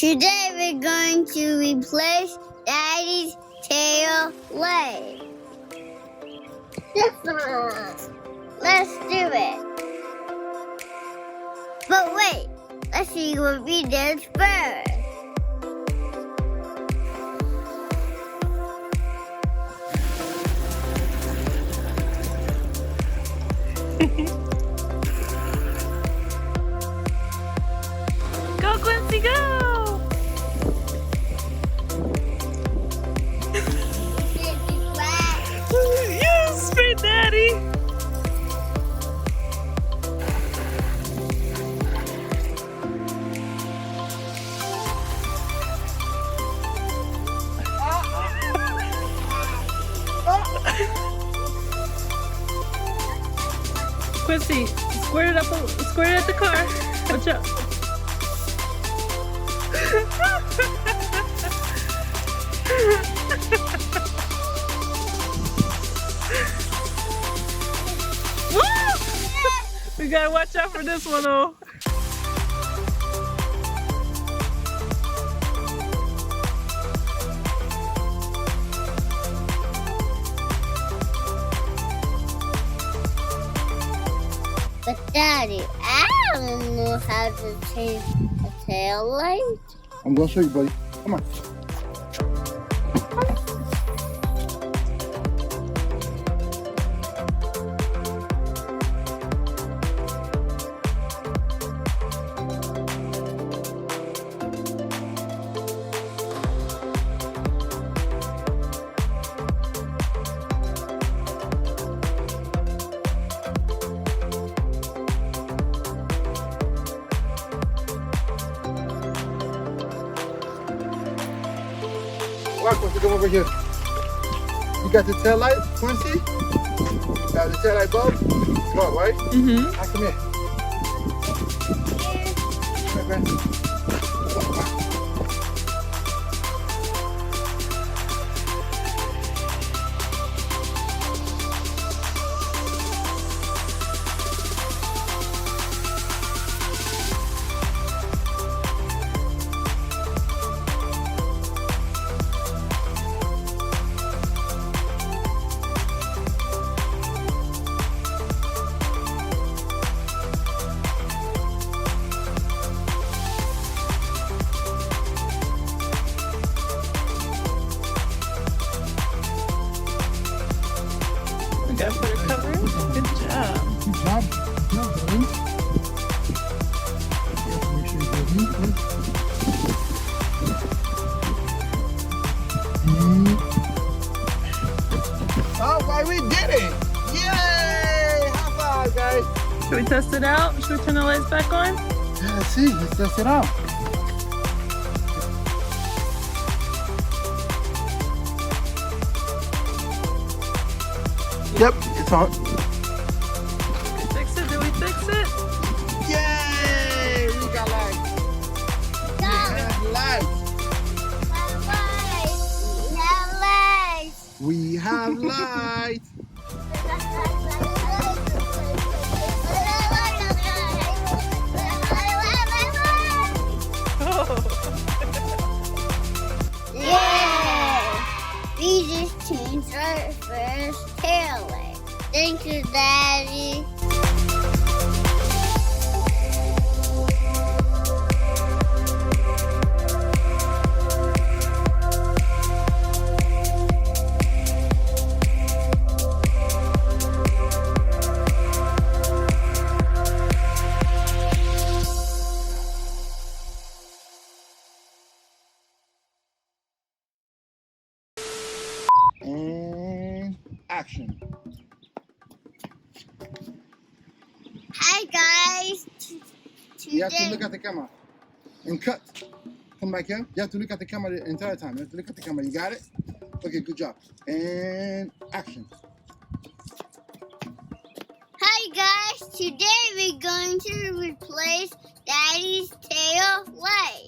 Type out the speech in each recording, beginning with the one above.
Today we're going to replace Daddy's tail leg. This one. Let's do it. But wait, let's see what we did first. Go, Quincy, go! Yes, straight daddy! Quincy, squirt it at the car. Watch out. We gotta watch out for this one, though. But Daddy, I don't know how to change the tail light. I'm gonna show you, buddy. Come on. Walk, Quincy, come over here. You got the tail light, Quincy? You got the tail light bulb? Come on, right? Mm-hmm. Now come here. Come here, Quincy. Come on. We gotta put it cover. Good job. Good job. Good job, buddy. Make sure you go deep, please. Oh, boy, we did it! Yay! High five, guys! Should we test it out? Should we turn the lights back on? Yeah, let's see. Let's test it out. Yep, it's on. Fix it? Did we fix it? Yay! We got lights. We have lights. We have lights. Yeah! We just changed our first tail light. Thank you, Daddy. And action. Hi, guys. You have to look at the camera and cut. Come back here. You have to look at the camera the entire time. You have to look at the camera. You got it? Okay, good job. And action. Hi, guys. Today we're going to replace Daddy's tail light.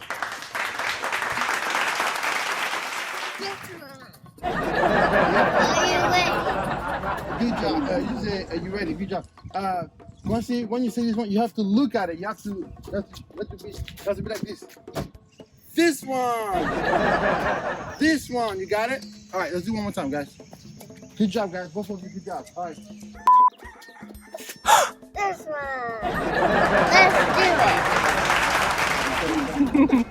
Are you ready? Good job. You say, are you ready? Good job. When you say this one, you have to look at it. You have to be like this. This one. This one. You got it? All right, let's do one more time, guys. Good job, guys. Both of you, good job. All right. This one. Let's do it.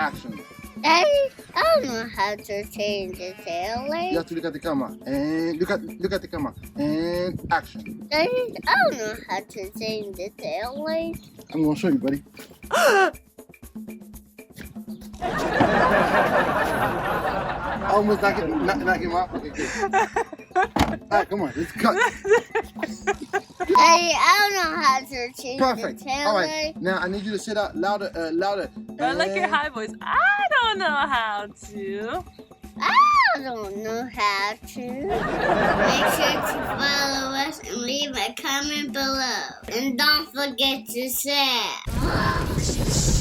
Action. Daddy, I don't know how to change the tail You light. have to look at the camera. And look at the camera. And action. Daddy, I don't know how to change the tail light. I'm gonna show you, buddy. Almost knock him out. Okay, good. All right, come on, let's cut. Daddy, I don't know how to change Perfect. the tail All light. right, now I need you to say that louder, louder. I like your And- high voice. I don't know how to. I don't know how to. Make sure to follow us and leave a comment below. And don't forget to share.